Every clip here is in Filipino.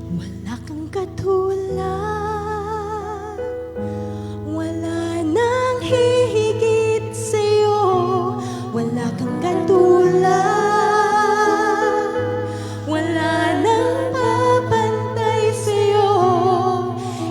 Wala kang katulad, wala nang hihigit sa'yo. Wala kang katulad, wala nang papantay sa'yo.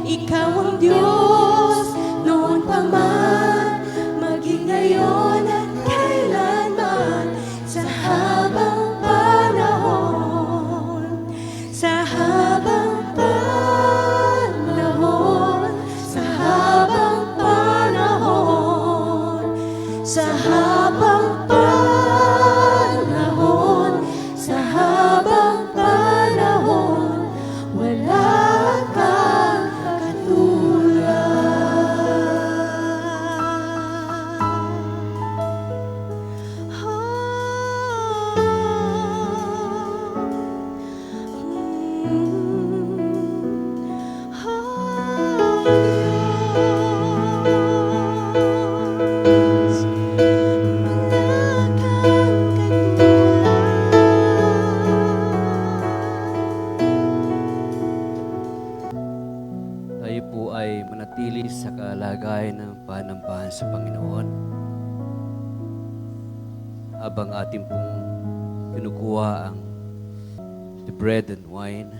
Ikaw ang Diyos noon pa man, maging ngayon at kailanman. Sa habang panahon, sa habang panahon, sa habang panahon, sa habang panahon, sa habang panahon, wala kang katulad. Tayo po ay manatili sa kalagayan ng panambahan sa Panginoon habang ating pong kinukuha ang the bread and wine.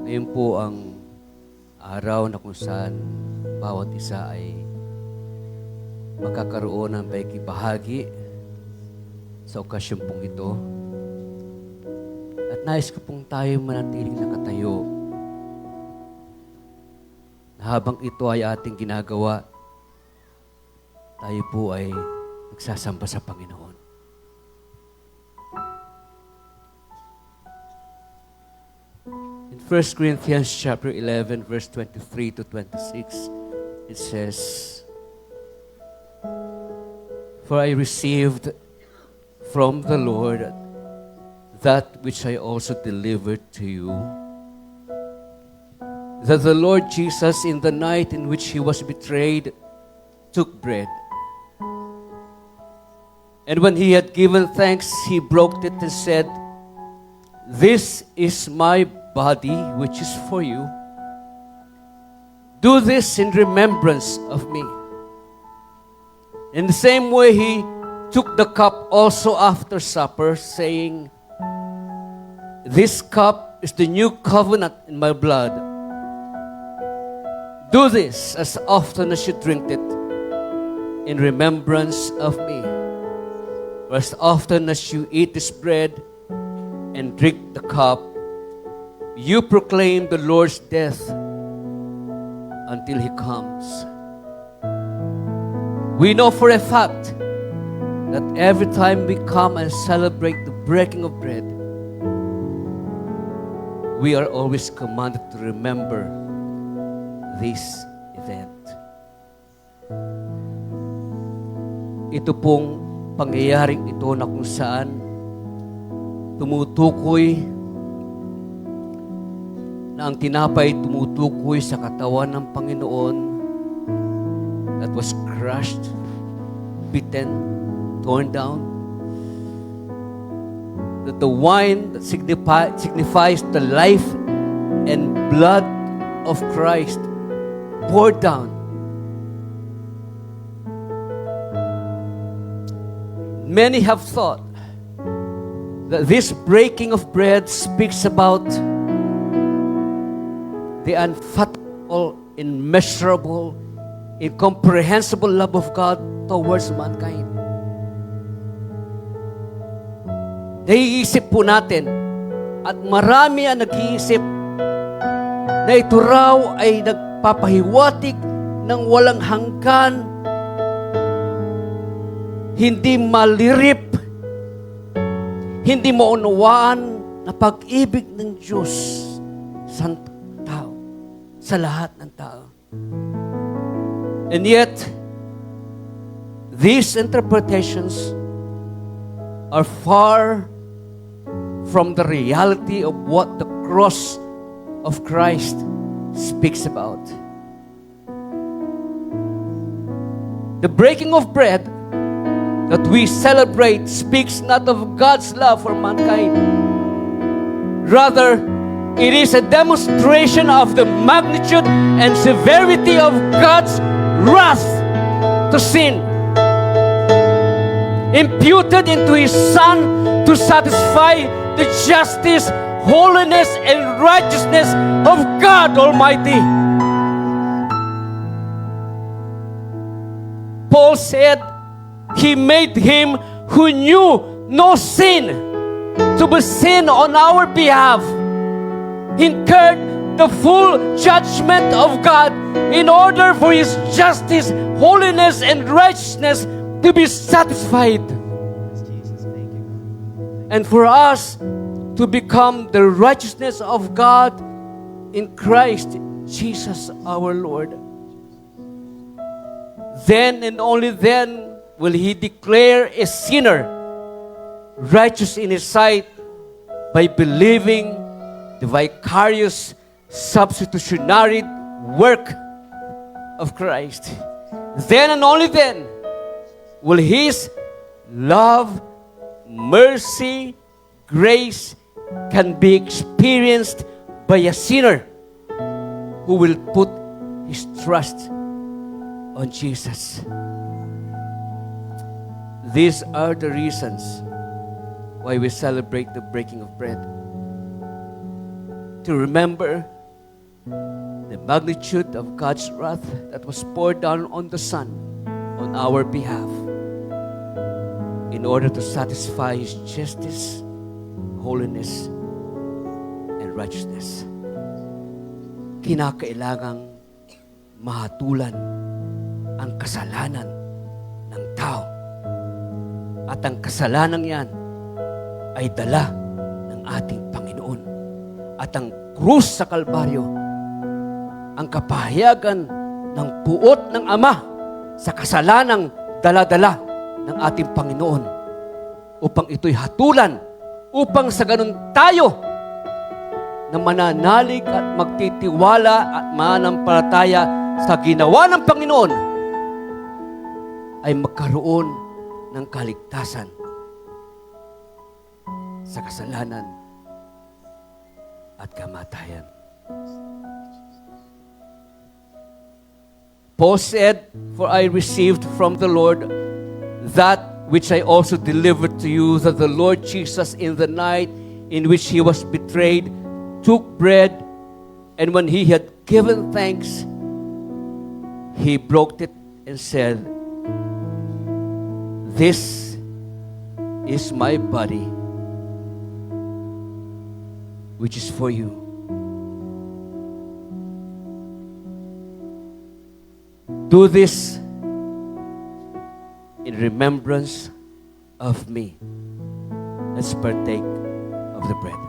Ngayon po ang araw na kung saan bawat isa ay magkakaroon ng pakikibahagi sa okasyon pong ito. At nais ko pong tayo manatiling nakatayo habang ito ay ating ginagawa, tayo po ay nagsasamba sa Panginoon. In 1 Corinthians chapter 11, verse 23 to 26, it says, "For I received from the Lord that which I also delivered to you, that the Lord Jesus, in the night in which he was betrayed, took bread. And when he had given thanks, he broke it and said, 'This is my body, which is for you. Do this in remembrance of me.' In the same way, he took the cup also after supper, saying, 'This cup is the new covenant in my blood. Do this as often as you drink it in remembrance of me. For as often as you eat this bread and drink the cup, you proclaim the Lord's death until he comes.' We know for a fact that every time we come and celebrate the breaking of bread, we are always commanded to remember this event." Ito pong pangyayaring ito na kung saan tumutukoy na ang tinapay tumutukoy sa katawan ng Panginoon that was crushed, beaten, torn down. That the wine that signifies the life and blood of Christ poured down. Many have thought that this breaking of bread speaks about the unfathomable, immeasurable, incomprehensible love of God towards mankind. Naiisip po natin, at marami ang nag-iisip na ito raw ay nagpapahiwatig ng walang hanggan, hindi malirip, hindi maunawaan na pag-ibig ng Diyos sa tao, sa lahat ng tao. And yet, these interpretations are far from the reality of what the cross of Christ speaks about. The breaking of bread that we celebrate speaks not of God's love for mankind. Rather, It is a demonstration of the magnitude and severity of God's wrath to sin, imputed into His Son to satisfy the justice, holiness, and righteousness of God Almighty. Paul said, He made Him who knew no sin to be sin on our behalf. He incurred the full judgment of God in order for His justice, holiness, and righteousness to be satisfied. And for us to become the righteousness of God in Christ Jesus our Lord. Then and only then will He declare a sinner righteous in His sight by believing the vicarious substitutionary work of Christ. Then and only then will His love, mercy, grace can be experienced by a sinner who will put his trust on Jesus. These are the reasons why we celebrate the breaking of bread. To remember the magnitude of God's wrath that was poured down on the Son on our behalf in order to satisfy His justice, holiness, and righteousness. Kinakailangang mahatulan ang kasalanan ng tao. At ang kasalanan yan ay dala ng ating Panginoon. At ang krus sa Kalbaryo, ang kapahayagan ng puot ng Ama sa kasalanang dala-dala ng ating Panginoon upang ito'y hatulan, upang sa ganun tayo na mananalig at magtitiwala at manampalataya sa ginawa ng Panginoon ay magkaroon ng kaligtasan sa kasalanan at kamatayan. Paul said, "For I received from the Lord that which I also delivered to you, that the Lord Jesus in the night in which He was betrayed took bread, and when He had given thanks, He broke it and said, 'This is my body, which is for you. Do this in remembrance of me.'" Let's partake of the bread.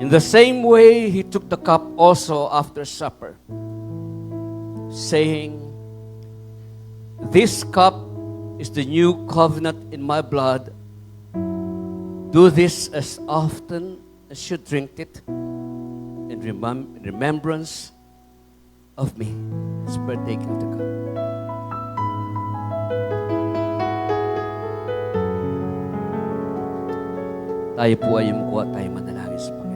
In the same way, He took the cup also after supper, saying, "This cup is the new covenant in my blood. Do this as often as you drink it in remembrance of me." Let's partake of the cup. Tayo po ay yumuko at tayo manalangin sa Panginoon.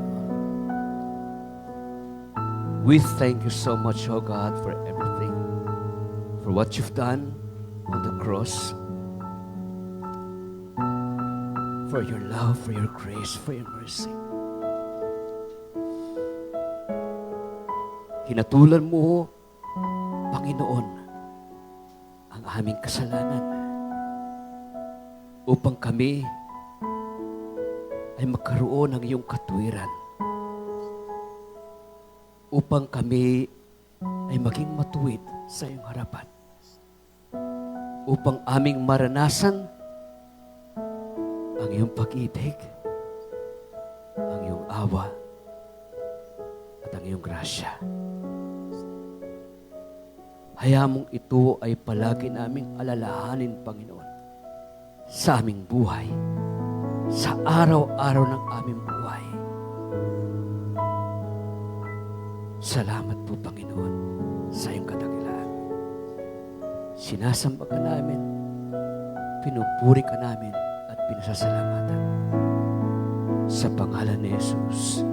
We thank you so much, oh God, for everything, for what you've done on the cross, for your love, for your grace, for your mercy. Hinatulan mo, Panginoon, ang aming kasalanan upang kami ay magkaroon ng iyong katuwiran, upang kami ay maging matuwid sa iyong harapan, upang aming maranasan ang iyong pag-ibig, ang iyong awa, at ang iyong grasya. Hayaan mong ito ay palagi naming alalahanin, Panginoon, sa aming buhay, sa araw-araw ng aming buhay. Salamat po, Panginoon, sa iyong kadakilaan. Sinasamba ka namin, pinupuri ka namin, at pinasasalamatan. Sa pangalan ni Jesus.